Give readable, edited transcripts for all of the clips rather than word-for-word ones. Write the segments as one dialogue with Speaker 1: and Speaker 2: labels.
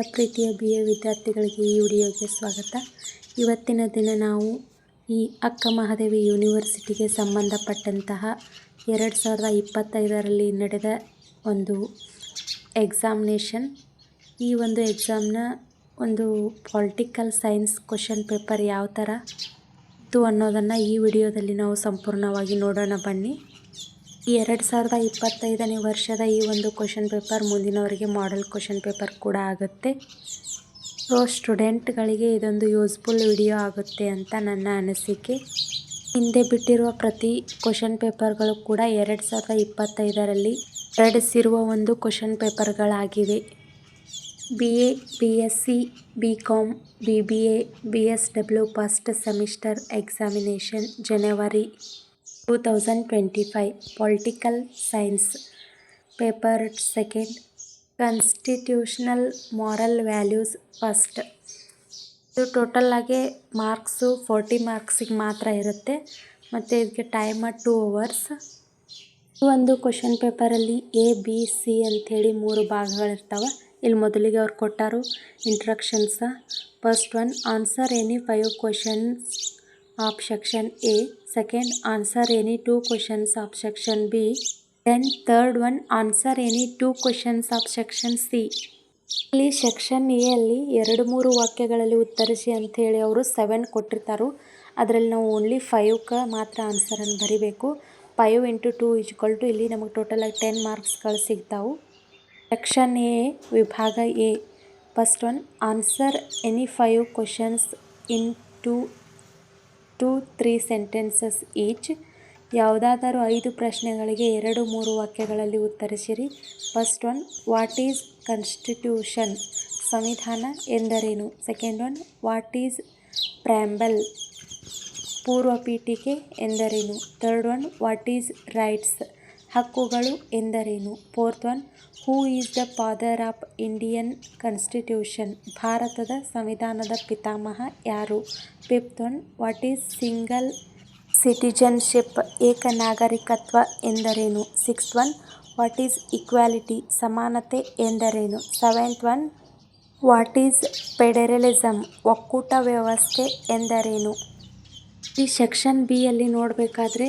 Speaker 1: ಪ್ರೀತಿಯ BA ವಿದ್ಯಾರ್ಥಿಗಳಿಗೆ ಈ ವಿಡಿಯೋಗೆ ಸ್ವಾಗತ. ಇವತ್ತಿನ ದಿನ ನಾವು ಈ ಅಕ್ಕ ಮಹಾದೇವಿ ಯೂನಿವರ್ಸಿಟಿಗೆ ಸಂಬಂಧಪಟ್ಟಂತಹ 2025ರಲ್ಲಿ ನಡೆದ ಒಂದು ಎಕ್ಸಾಮಿನೇಷನ್, ಈ ಒಂದು ಎಕ್ಸಾಮ್ನ ಒಂದು ಪೊಲಿಟಿಕಲ್ ಸೈನ್ಸ್ ಕ್ವಶನ್ ಪೇಪರ್ ಯಾವ ಥರ ಇತ್ತು ಅನ್ನೋದನ್ನು ಈ ವಿಡಿಯೋದಲ್ಲಿ ನಾವು ಸಂಪೂರ್ಣವಾಗಿ ನೋಡೋಣ ಬನ್ನಿ. ಈ 2025ನೇ ವರ್ಷದ ಈ ಒಂದು ಕ್ವಶನ್ ಪೇಪರ್ ಮುಂದಿನವರಿಗೆ ಮಾಡೆಲ್ ಕ್ವಶನ್ ಪೇಪರ್ ಕೂಡ ಆಗುತ್ತೆ. ಸೊ ಸ್ಟೂಡೆಂಟ್ಗಳಿಗೆ ಇದೊಂದು ಯೂಸ್ಫುಲ್ ವಿಡಿಯೋ ಆಗುತ್ತೆ ಅಂತ ನನ್ನ ಅನಿಸಿಕೆ. ಹಿಂದೆ ಬಿಟ್ಟಿರುವ ಪ್ರತಿ ಕ್ವಶನ್ ಪೇಪರ್ಗಳು ಕೂಡ 2025ರಲ್ಲಿ ಹೊರಡಿಸಿರುವ ಒಂದು ಕ್ವಶನ್ ಪೇಪರ್ಗಳಾಗಿವೆ. BA, BSc, BCom, BBA, BSW first semester examination January 2025. Political science paper second, constitutional moral values first. ಇದು ಟೋಟಲ್ ಆಗಿ ಮಾರ್ಕ್ಸು 40 ಮಾರ್ಕ್ಸಿಗೆ ಮಾತ್ರ ಇರುತ್ತೆ ಮತ್ತು ಇದಕ್ಕೆ ಟೈಮ್ 2 ಅವರ್ಸ್. ಈ ಒಂದು ಕ್ವಶನ್ ಪೇಪರಲ್ಲಿ ABC ಅಂಥೇಳಿ 3 ಭಾಗಗಳಿರ್ತವೆ. ಇಲ್ಲಿ ಮೊದಲಿಗೆ ಅವ್ರು ಕೊಟ್ಟಾರು introductions. First one, answer any 5 questions of section A. Second, answer any 2 questions of section B. Then third one, answer any 2 questions of section C. ಇಲ್ಲಿ ಸೆಕ್ಷನ್ A ಅಲ್ಲಿ 2-3 ವಾಕ್ಯಗಳಲ್ಲಿ ಉತ್ತರಿಸಿ ಅಂಥೇಳಿ ಅವರು 7 ಕೊಟ್ಟಿರ್ತಾರೆ. ಅದರಲ್ಲಿ ನಾವು ಓನ್ಲಿ 5ಕ್ಕೆ ಮಾತ್ರ ಆನ್ಸರನ್ನು ಬರಿಬೇಕು. 5 × 2 ಇಲ್ಲಿ ನಮಗೆ ಟೋಟಲ್ ಆಗಿ 10 ಮಾರ್ಕ್ಸ್ಗಳು ಸಿಗ್ತಾವೆ. ಸೆಕ್ಷನ್ A ವಿಭಾಗ A. First one, answer any 5 questions in 2-3 sentences each. ಯಾವುದಾದರೂ 5 ಪ್ರಶ್ನೆಗಳಿಗೆ 2-3 ವಾಕ್ಯಗಳಲ್ಲಿ ಉತ್ತರಿಸಿರಿ. First one, what is constitution, ಸಂವಿಧಾನ ಎಂದರೇನು? Second one, what is preamble, ಪೂರ್ವ ಪೀಠಿಕೆ ಎಂದರೇನು? Third one, what is rights, ಹಕ್ಕುಗಳು ಎಂದರೇನು? Fourth one, who is the father of Indian constitution, ಭಾರತದ ಸಂವಿಧಾನದ ಪಿತಾಮಹ ಯಾರು? Fifth one, what is single citizenship, ಏಕ ನಾಗರಿಕತ್ವ ಎಂದರೇನು? Sixth one, what is equality, ಸಮಾನತೆ ಎಂದರೇನು? Seventh one, what is federalism, ಒಕ್ಕೂಟ ವ್ಯವಸ್ಥೆ ಎಂದರೇನು? ಈ ಸೆಕ್ಷನ್ B ಅಲ್ಲಿ ನೋಡಬೇಕಾದ್ರೆ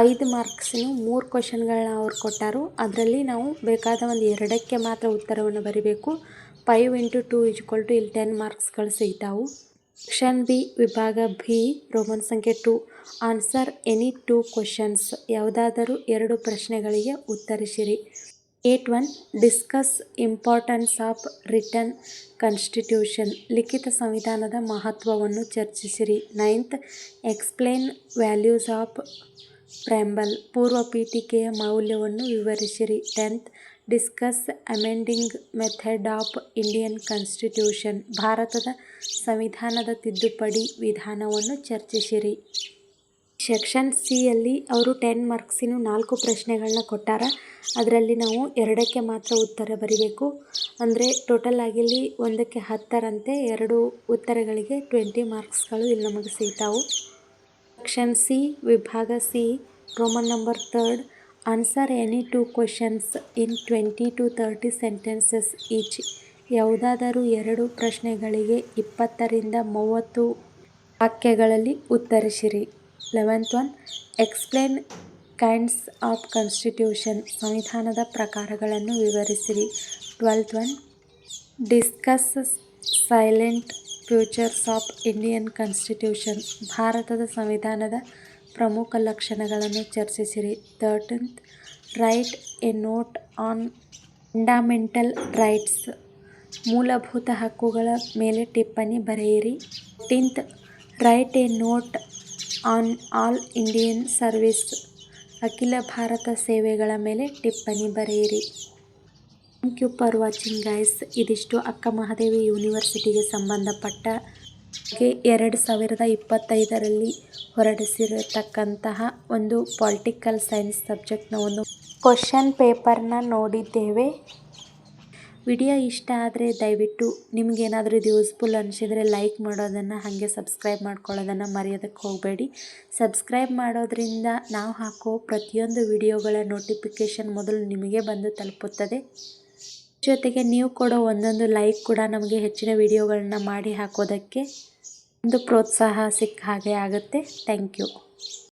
Speaker 1: 5 ಮಾರ್ಕ್ಸಿನ 3 ಕ್ವಶನ್ಗಳನ್ನ ಅವ್ರು ಕೊಟ್ಟಾರು. ಅದರಲ್ಲಿ ನಾವು ಬೇಕಾದ ಒಂದು 2ಕ್ಕೆ ಮಾತ್ರ ಉತ್ತರವನ್ನು ಬರೀಬೇಕು. 5 × 2 ಇಲ್ಲಿ 10 ಮಾರ್ಕ್ಸ್ಗಳು ಸಿಗ್ತಾವು. ಸೆಕ್ಷನ್ B ವಿಭಾಗ B ರೋಮನ್ ಸಂಖ್ಯೆ 2, ಆನ್ಸರ್ ಎನಿ 2 ಕ್ವಶನ್ಸ್, ಯಾವುದಾದರೂ 2 ಪ್ರಶ್ನೆಗಳಿಗೆ ಉತ್ತರಿಸಿರಿ. 8 discuss importance of written constitution, ಲಿಖಿತ ಸಂವಿಧಾನದ ಮಹತ್ವವನ್ನು ಚರ್ಚಿಸಿರಿ. 9th, explain values of preamble, ಪೂರ್ವ ಪೀಠಿಕೆಯ ಮೌಲ್ಯವನ್ನು ವಿವರಿಸಿರಿ. 10th, discuss amending method of Indian constitution, ಭಾರತದ ಸಂವಿಧಾನದ ತಿದ್ದುಪಡಿ ವಿಧಾನವನ್ನು ಚರ್ಚಿಸಿರಿ. ಸೆಕ್ಷನ್ C ಅಲ್ಲಿ ಅವರು 10 ಮಾರ್ಕ್ಸಿನ 4 ಪ್ರಶ್ನೆಗಳನ್ನ ಕೊಟ್ಟಾರ. ಅದರಲ್ಲಿ ನಾವು 2ಕ್ಕೆ ಮಾತ್ರ ಉತ್ತರ ಬರೀಬೇಕು. ಅಂದರೆ ಟೋಟಲ್ ಆಗಿ ಇಲ್ಲಿ 1ಕ್ಕೆ 10ರಂತೆ 2 ಉತ್ತರಗಳಿಗೆ 20 ಮಾರ್ಕ್ಸ್ಗಳು ಇಲ್ಲಿ ನಮಗೆ ಸಿಗ್ತಾವು. ಸೆಕ್ಷನ್ C ವಿಭಾಗ C roman number 3, answer any 2 questions in 20-30 sentences each. ಯಾವುದಾದರೂ 2 ಪ್ರಶ್ನೆಗಳಿಗೆ 20ರಿಂದ 30 ವಾಕ್ಯಗಳಲ್ಲಿ ಉತ್ತರಿಸಿರಿ. 11th one, explain kinds of constitution, ಸಂವಿಧಾನದ ಪ್ರಕಾರಗಳನ್ನು ವಿವರಿಸಿರಿ. 12th one, discuss salient features of Indian constitution, ಭಾರತದ ಸಂವಿಧಾನದ ಪ್ರಮುಖ ಲಕ್ಷಣಗಳನ್ನು ಚರ್ಚಿಸಿರಿ. 13th, write a note on fundamental rights, ಮೂಲಭೂತ ಹಕ್ಕುಗಳ ಮೇಲೆ ಟಿಪ್ಪಣಿ ಬರೆಯಿರಿ. 14th, write a note on all Indian service, ಅಖಿಲ ಭಾರತ ಸೇವೆಗಳ ಮೇಲೆ ಟಿಪ್ಪಣಿ ಬರೆಯಿರಿ. Thank you for watching guys. ಇದಿಷ್ಟು ಅಕ್ಕ ಮಹಾದೇವಿ ಯೂನಿವರ್ಸಿಟಿಗೆ ಸಂಬಂಧಪಟ್ಟ 2025ರಲ್ಲಿ ಹೊರಡಿಸಿರತಕ್ಕಂತಹ ಒಂದು ಪೊಲಿಟಿಕಲ್ ಸೈನ್ಸ್ ಸಬ್ಜೆಕ್ಟ್ನ ಒಂದು ಕ್ವಶನ್ ಪೇಪರ್ನ ನೋಡಿದ್ದೇವೆ. ವಿಡಿಯೋ ಇಷ್ಟ ಆದರೆ ದಯವಿಟ್ಟು ನಿಮಗೇನಾದರೂ ಇದು ಯೂಸ್ಫುಲ್ ಅನಿಸಿದರೆ ಲೈಕ್ ಮಾಡೋದನ್ನು, ಹಾಗೆ ಸಬ್ಸ್ಕ್ರೈಬ್ ಮಾಡ್ಕೊಳ್ಳೋದನ್ನು ಮರೆಯೋದಕ್ಕೆ ಹೋಗಬೇಡಿ. ಸಬ್ಸ್ಕ್ರೈಬ್ ಮಾಡೋದ್ರಿಂದ ನಾವು ಹಾಕೋ ಪ್ರತಿಯೊಂದು ವಿಡಿಯೋಗಳ ನೋಟಿಫಿಕೇಷನ್ ಮೊದಲು ನಿಮಗೆ ಬಂದು ತಲುಪುತ್ತದೆ. ಜೊತೆಗೆ ನೀವು ಕೊಡೋ ಒಂದೊಂದು ಲೈಕ್ ಕೂಡ ನಮಗೆ ಹೆಚ್ಚಿನ ವಿಡಿಯೋಗಳನ್ನ ಮಾಡಿ ಹಾಕೋದಕ್ಕೆ ಒಂದು ಪ್ರೋತ್ಸಾಹ ಸಿಕ್ಕ ಹಾಗೆ ಆಗುತ್ತೆ. Thank you.